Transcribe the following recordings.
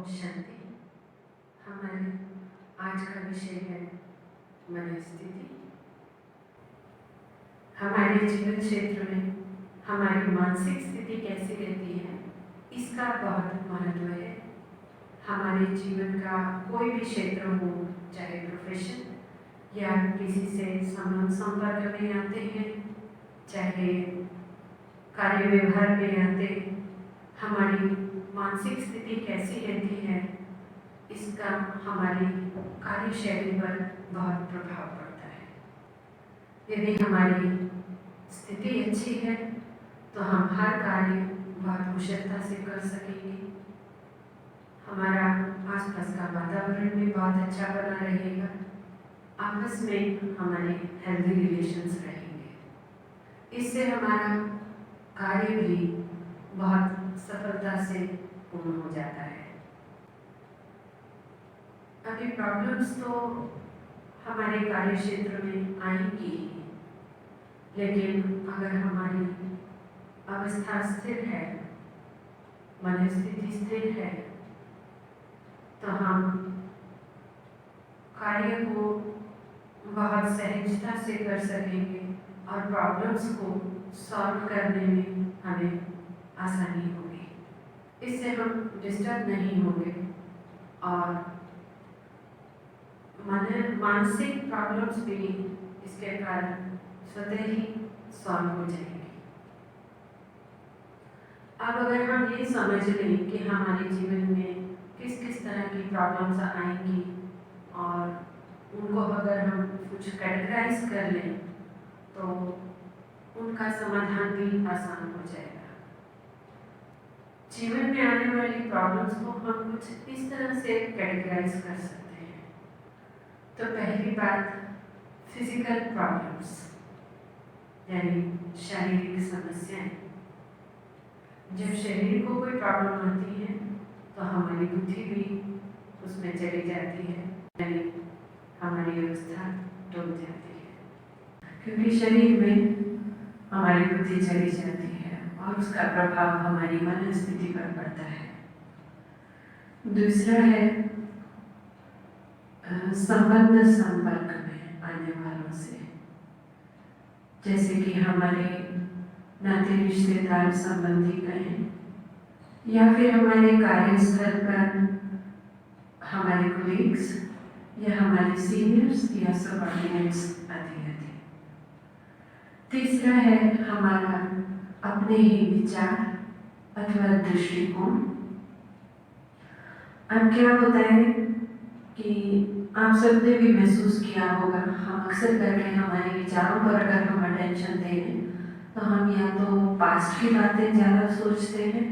ओम शांति। हमारे आज का विषय है मनस्थिति। हमारे जीवन क्षेत्र में हमारी मानसिक स्थिति कैसी रहती है, इसका बहुत महत्व है। हमारे जीवन का कोई भी क्षेत्र हो, चाहे प्रोफेशन या किसी से संपर्क में आते हैं, चाहे कार्य व्यवहार में आते, हमारी मानसिक स्थिति कैसी रहती है, इसका हमारी कार्यशैली पर बहुत प्रभाव पड़ता है। यदि हमारी स्थिति अच्छी है तो हम हर कार्य बहुत कुशलता से कर सकेंगे। हमारा आसपास का वातावरण भी बहुत अच्छा बना रहेगा। आपस में हमारे हेल्दी रिलेशंस रहेंगे। इससे हमारा कार्य भी बहुत सफलता से पूर्ण हो जाता है। अभी प्रॉब्लम्स तो हमारे कार्य क्षेत्र में आएंगी ही, लेकिन अगर हमारी अवस्था स्थिर है, मनस्थिति स्थिर है, तो हम कार्य को बहुत सहजता से कर सकेंगे और प्रॉब्लम्स को सॉल्व करने में हमें आसानी होगी। इससे हम डिस्टर्ब नहीं होंगे और मानसिक प्रॉब्लम्स भी इसके कारण स्वतः ही सॉल्व हो जाएंगे। अब अगर हम ये समझ लें कि हमारे जीवन में किस किस तरह की प्रॉब्लम्स आएंगी और उनको अगर हम कुछ कैटेगराइज कर लें तो उनका समाधान भी आसान हो जाएगा। जीवन में आने वाली प्रॉब्लम्स को हम कुछ इस तरह से कैटेगराइज कर सकते हैं। तो पहली बात, फिजिकल प्रॉब्लम्स यानी शारीरिक समस्याएं। जब शरीर को कोई प्रॉब्लम आती है तो हमारी बुद्धि भी उसमें चली जाती है, यानी हमारी अवस्था डूब जाती है, क्योंकि शरीर में हमारी बुद्धि चली जाती है और उसका प्रभाव हमारी मनस्थिति पर पड़ता है। दूसरा है संबंध संपर्क में आने वालों से, जैसे कि हमारे नाते रिश्तेदार संबंधी कहें या फिर हमारे कार्यस्थल पर हमारे कोलीग्स या हमारे सीनियर्स या सबऑर्डिनेट्स आदि। तीसरा है हमारा अपने ही विचार अथवा दृष्टिकोण। अब क्या होता है कि आप सबने भी महसूस किया होगा, हम अक्सर करके हमारे विचारों पर अगर हम अटेंशन दें तो हम या तो पास्ट की बातें ज़्यादा सोचते हैं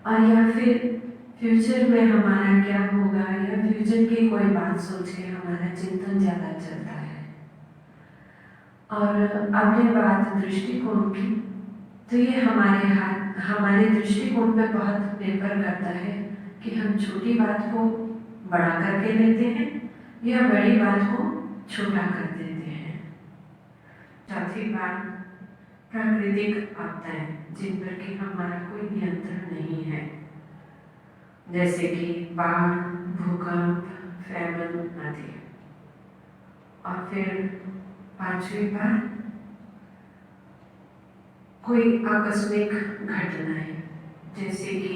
और या फिर फ्यूचर में हमारा क्या होगा या फ्यूचर की कोई बात सोच के हमारा चिंतन ज़्यादा चलता है। और अपने बात दृष्टिकोण की, तो ये हमारे दृष्टिकोण पर बहुत निर्भर करता है कि हम छोटी बात को बड़ा करके लेते हैं या बड़ी बात को छोटा कर देते हैं। चौथी बात, प्राकृतिक आपदाएं जिन पर कि हमारा कोई नियंत्रण नहीं है, जैसे कि बाढ़, भूकंप, फैमन आदि। और फिर पांचवी बात, कोई आकस्मिक घटनाएं, जैसे कि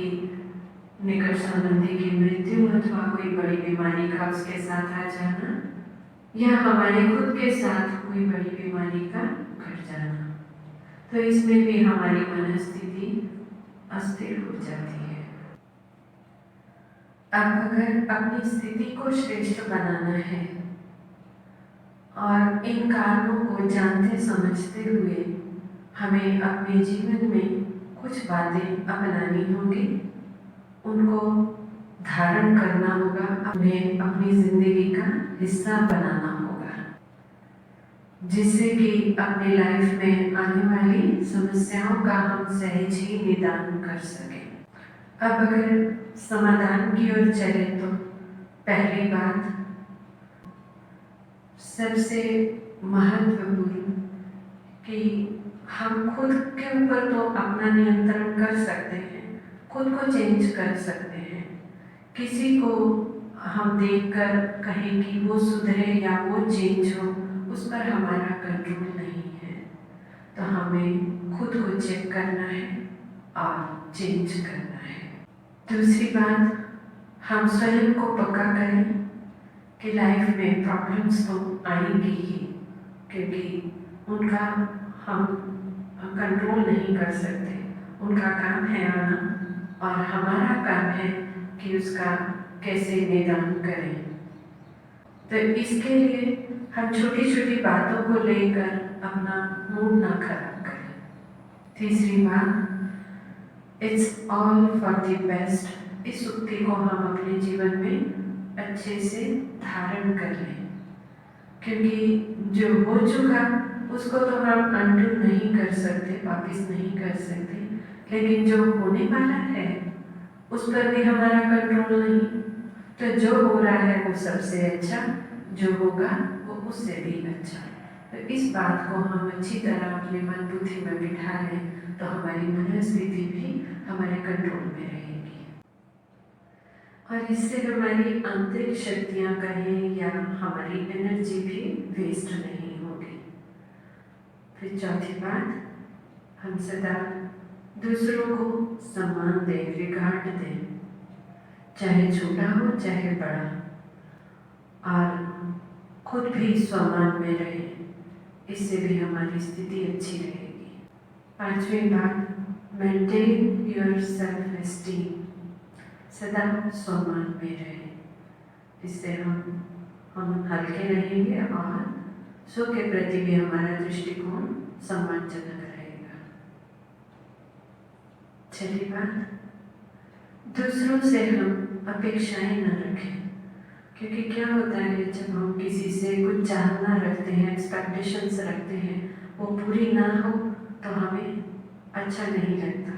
निकट संबंधी की मृत्यु अथवा कोई बड़ी बीमारी का उसके साथ आ जाना या हमारे खुद के साथ कोई बड़ी बीमारी का घट जाना, तो इसमें भी हमारी मनस्थिति अस्थिर हो जाती है। अब अगर अपनी स्थिति को श्रेष्ठ बनाना है और इन कारणों को जानते समझते हुए हमें अपने जीवन में कुछ बातें अपनानी होंगी, उनको धारण करना होगा, उन्हें अपनी जिंदगी का हिस्सा बनाना होगा, जिससे कि अपनी लाइफ में आने वाली समस्याओं का हम सहज ही निदान कर सकें। अब अगर समाधान की ओर चले तो पहली बात, सबसे महत्वपूर्ण कि हम खुद के ऊपर तो अपना नियंत्रण कर सकते हैं, खुद को चेंज कर सकते हैं किसी को हम देखकर कहें कि वो सुधरे या वो चेंज हो, उस पर हमारा कंट्रोल नहीं है। तो हमें खुद को चेक करना है और चेंज करना है। दूसरी बात, हम स्वयं को पक्का करें कि लाइफ में प्रॉब्लम्स तो आएंगी ही, क्योंकि उनका हम कंट्रोल नहीं कर सकते। उनका काम है आना और हमारा काम है कि उसका कैसे निदान करें। तो इसके लिए हम छोटी छोटी बातों को लेकर अपना मूड ना खराब करें। तीसरी बात, it's all for the best, इस उक्ति को हम अपने जीवन में अच्छे से धारण कर लें, क्योंकि जो हो चुका उसको तो हम अनडू नहीं कर सकते, वापस नहीं कर सकते, लेकिन जो होने वाला है उस पर भी हमारा कंट्रोल नहीं। तो जो हो रहा है वो सबसे अच्छा, जो होगा वो उससे भी अच्छा। तो इस बात को हम अच्छी तरह अपने मन बुद्धि में बिठा लें तो हमारी मनस्थिति भी हमारे कंट्रोल में रहेगी और इससे हमारी आंतरिक शक्तियाँ कहें या हमारी एनर्जी भी वेस्ट नहीं होगी। फिर चौथी बात, हम सदा दूसरों को सम्मान दें, रिगार्ड दें, चाहे छोटा हो चाहे बड़ा, और खुद भी सम्मान में रहे, इससे भी हमारी स्थिति अच्छी रहेगी। पांचवी बात, मेंटेन योर सेल्फ एस्टीम, सदा सम्मान में रहे, इससे हम हल्के रहेंगे और स्वयं के प्रति भी हमारा दृष्टिकोण सम्मानजनक रहेगा। छठी बात, दूसरों से हम अपेक्षाएं न रखें, क्योंकि क्या होता है जब हम किसी से कुछ चाहना रखते हैं, एक्सपेक्टेशंस रखते हैं, वो पूरी ना हो तो हमें अच्छा नहीं लगता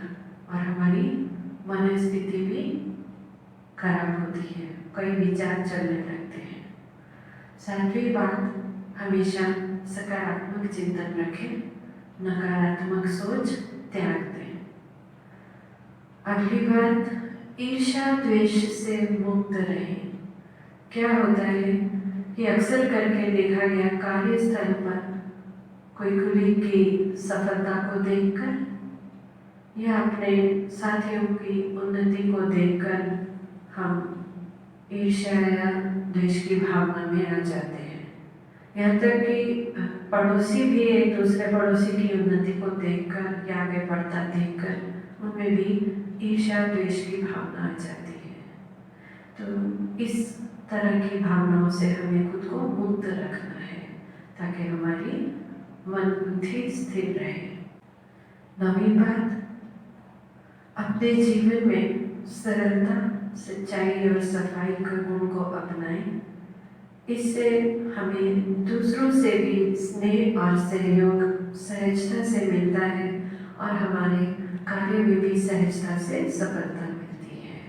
और हमारी मनस्थिति भी खराब होती है, कई विचार चलने लगते हैं। सातवीं बात, हमेशा सकारात्मक चिंतन रखें, नकारात्मक सोच त्याग दें। अगली बात, ईर्ष्या द्वेष से मुक्त रहें। क्या होता है कि अक्सर करके देखा गया कार्यस्थल पर कोई कलीग की सफलता को देखकर या अपने साथियों की उन्नति को देखकर हम ईर्ष्या या द्वेष की भावना में आ जाते हैं। यहाँ तक कि पड़ोसी भी एक दूसरे पड़ोसी की उन्नति को देखकर या आगे बढ़ता देखकर उनमें भी ईर्ष्या द्वेष की भावना आ जाती है। तो इस तरह की भावनाओं से हमें खुद को मुक्त रखना है ताकि हमारी मन बुद्धि स्थिर रहे। नवीं बात, अपने जीवन में सरलता, सच्चाई और सफाई के गुण को अपनाएं। इससे हमें दूसरों से भी स्नेह और सहयोग सहजता से मिलता है और हमारे कार्य में भी सहजता से सफलता मिलती है।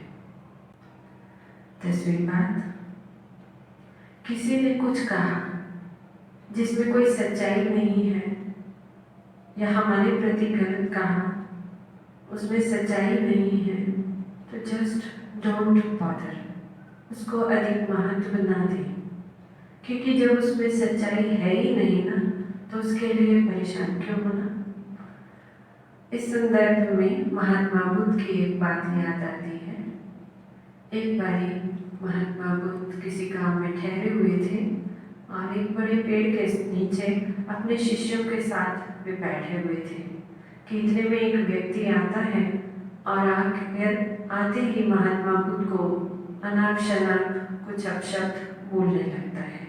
10वीं बात, किसी ने कुछ कहा जिसमें कोई सच्चाई नहीं है या हमारे प्रति गलत कहा, उसमें सच्चाई नहीं है, तो जस्ट डोंट बॉदर, उसको अधिक महत्व ना दें, क्योंकि जब उसमें सच्चाई है ही नहीं ना तो उसके लिए परेशान क्यों होना। इस संदर्भ में महात्मा बुद्ध की एक बात याद आती है। एक बारी महात्मा बुद्ध किसी गांव में ठहरे हुए थे और एक बड़े पेड़ के नीचे अपने शिष्यों के साथ वे बैठे हुए थे कि इतने में एक व्यक्ति आता है और आते ही महात्मा बुद्ध को अनाप शनाप कुछ अपशब्द बोलने लगता है।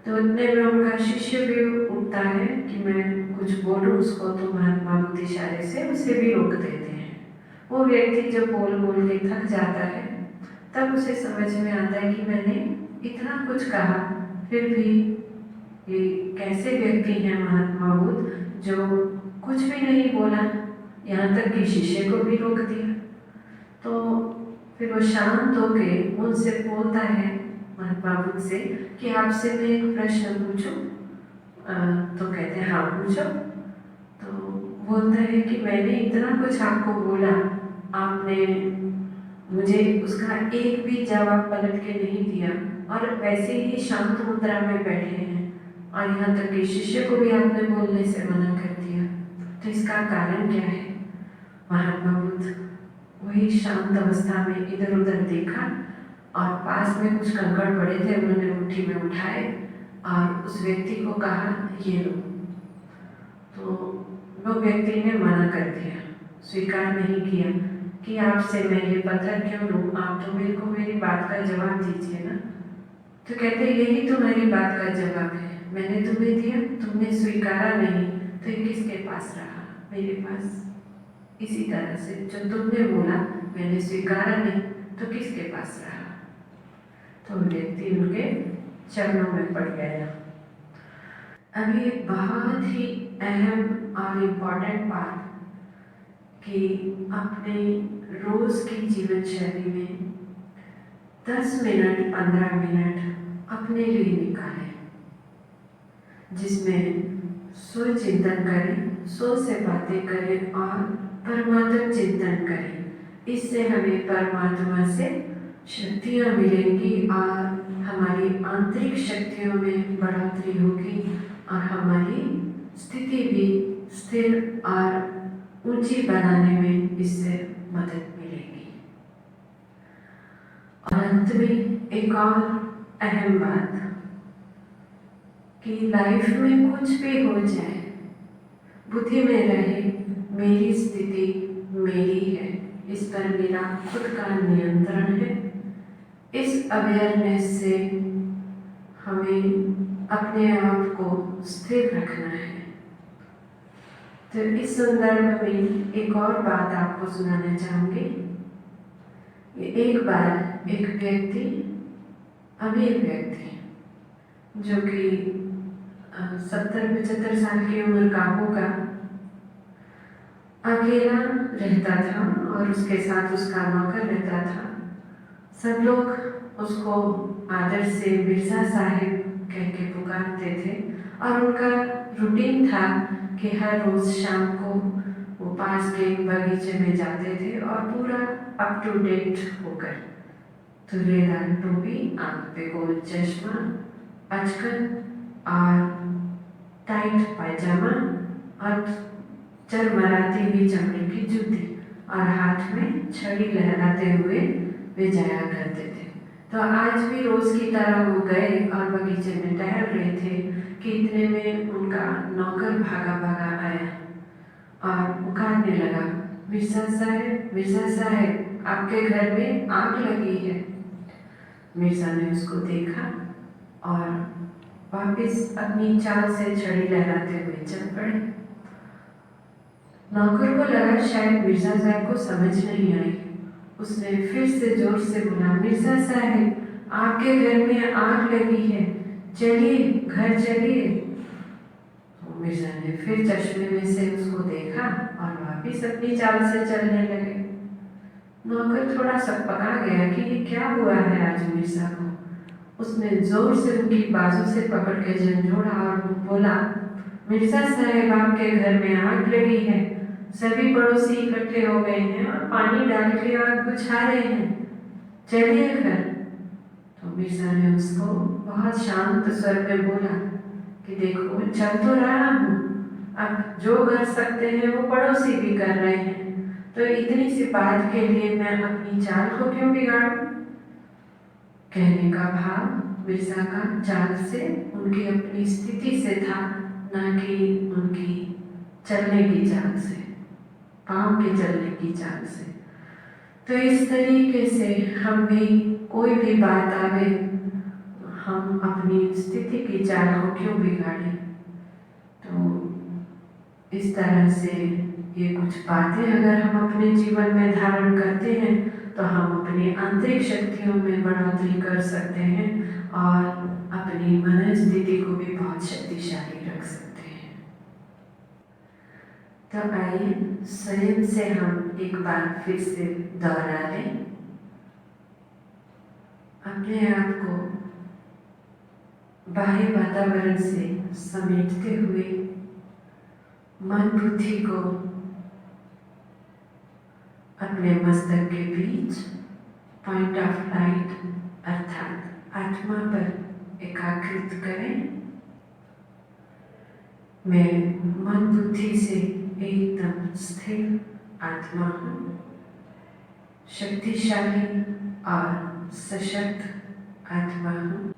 तो इतने में उनका शिष्य भी उठता है कि मैं कुछ बोलूं उसको, तो महात्मा बुद्ध इशारे से उसे भी रोक देते हैं। वो व्यक्ति जब बोल बोल के थक जाता है तब उसे समझ में आता है कि मैंने इतना कुछ कहा फिर भी ये कैसे व्यक्ति हैं महात्मा बुद्ध जो कुछ भी नहीं बोला, यहाँ तक कि शिष्य को भी रोक दिया। तो फिर वो शांत होके उनसे बोलता है महात्मा बुद्ध से कि आपसे मैं एक प्रश्न पूछूं? तो कहते हैं हाँ पूछो। तो बोलता है कि मैंने इतना कुछ आपको बोला, आपने मुझे उसका एक भी जवाब पलट के नहीं दिया और वैसे ही शांत मुद्रा में बैठे हैं, और यहाँ तक कि शिष्य को भी आपने बोलने से मना कर दिया। तो इसका कारण क्या है? महात्मा बुद्ध वही शांत अवस्था में इधर उधर देखा और पास में कुछ कंकड़ पड़े थे, उन्होंने मुट्ठी में उठाए और उस व्यक्ति को कहा, ये लो। तो वो व्यक्ति ने मना कर दिया, स्वीकार नहीं किया कि आपसे मैं ये पत्थर क्यों लूँ, आप तो मेरे को मेरी बात का जवाब दीजिए ना। तो कहते यही तो मेरी बात का जवाब है, मैंने तुम्हें दिया, तुमने स्वीकारा नहीं, तो ये किसके पास रहा? मेरे पास। इसी तरह से जो तुमने बोला मैंने स्वीकारा नहीं, तो किसके पास रहा? तो व्यक्ति उनके चरणों में पड़ गया। अभी एक बहुत ही अहम और इम्पोर्टेंट बात कि अपने रोज की जीवन शैली में 10 मिनट 15 मिनट अपने लिए निकालें, जिसमें स्व चिंतन करें, स्व से बातें करें और परमात्मा चिंतन करें। इससे हमें परमात्मा से शक्तियाँ मिलेंगी और हमारी आंतरिक शक्तियों में बढ़ोतरी होगी और हमारी स्थिति भी स्थिर और ऊंची बनाने में इससे मदद मिलेगी। और अंत में एक और अहम बात कि लाइफ में कुछ भी हो जाए, बुद्धि में रहे मेरी स्थिति मेरी है, इस पर मेरा खुद का नियंत्रण है। इस अवेयरनेस से हमें अपने आप को स्थिर रखना है। तो इस संदर्भ में एक और बात आपको सुनाना चाहूँगी। एक बार एक व्यक्ति, अमीर व्यक्ति, जो कि 70-75 साल की उम्र का होगा, अकेला रहता था और उसके साथ उसका नौकर रहता था। सब लोग उसको आदर से मिर्ज़ा साहिब कह के पुकारते थे और उनका रूटीन था कि हर रोज़ शाम को वो पास के बगीचे में जाते थे और पूरा अप टू डेट होकर, तुर्रेदार टोपी, आँख पे गोल चश्मा, अचकन और टाइट पायजामा और चरमराती हुई चमड़े की जूती और हाथ में छड़ी लहराते हुए वे जाया करते थे। तो आज भी रोज़ की तरह वो गए और बगीचे में टहल रहे थे कि इतने में उनका नौकर भागा भागा आया और पुकारने लगा, मिर्ज़ा साहब, आपके घर में आग लगी है। मिर्ज़ा ने उसको देखा और वापस अपनी चाल से छड़ी लहराते हुए चल पड़े। नौकर को लगा शायद मिर्ज़ा साहब को समझ नहीं आई। उसने फिर से जोर से बोला, मिर्ज़ा साहब, आपके घर में आग लगी है, चलिए घर चलिए। तो मिर्ज़ा ने फिर चश्मे में से उसको देखा और वापस अपनी चाल से चलने लगे। नौकर थोड़ा सकपका गया कि ये क्या हुआ है आज मिर्ज़ा को। उसने जोर से उनकी बाजू से पकड़ के झंझोड़ा और बोला, मिर्ज़ा साहब, आपके घर में आग लगी है, सभी पड़ोसी इकट्ठे हो गए हैं और पानी डाल के आग बुझा रहे हैं, चलिए घर। तो मिर्ज़ा ने उसको बहुत शांत स्वर में बोला कि देखो, चल तो रहा हूँ, अब जो कर सकते हैं वो पड़ोसी भी कर रहे हैं, तो इतनी सी बात के लिए मैं अपनी चाल को क्यों बिगाड़ूं? कहने का भाव मिर्ज़ा का चाल से उनकी अपनी स्थिति से था, न कि उनकी चलने की चाल से, पाँव के चलने की चाल से। तो इस तरीके से हम भी कोई भी बात आवे, हम अपनी स्थिति की चाल को क्यों बिगाड़ें? तो इस तरह से ये कुछ बातें अगर हम अपने जीवन में धारण करते हैं तो हम अपनी आंतरिक शक्तियों में बढ़ोतरी कर सकते हैं और अपनी मनस्थिति को भी बहुत शक्तिशाली रख सकते हैं। तो आइए स्वयं से हम एक बार फिर से दोहरा लें, अपने आप को बाह्य वातावरण से समेटते हुए मन बुद्धि को अपने मस्तक के बीच पॉइंट ऑफ लाइट अर्थात आत्मा पर एकाग्रित करें। मैं मन बुद्धि से एकदम स्थिर आत्मा हूँ, शक्तिशाली और सशक्त आत्मा हूँ।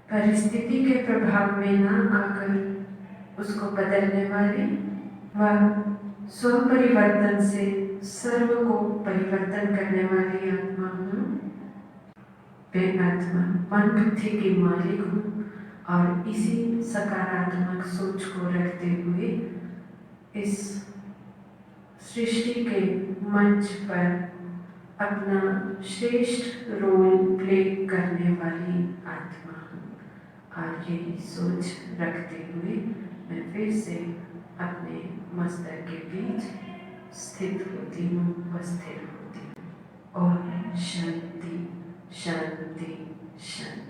परिस्थिति के प्रभाव में ना आकर उसको बदलने वाले व स्व परिवर्तन से सर्व को परिवर्तन करने वाली आत्मा हूँ। मैं आत्मा मन बुद्धि की मालिक हूँ और इसी सकारात्मक सोच को रखते हुए इस सृष्टि के मंच पर अपना श्रेष्ठ रोल प्ले करने वाली आत्मा हूँ। और यही सोच रखते हुए मैं फिर से अपने मस्तक के बीच स्थित होती हूँ व स्थिर होती हूँ। और शांति शांति शांति।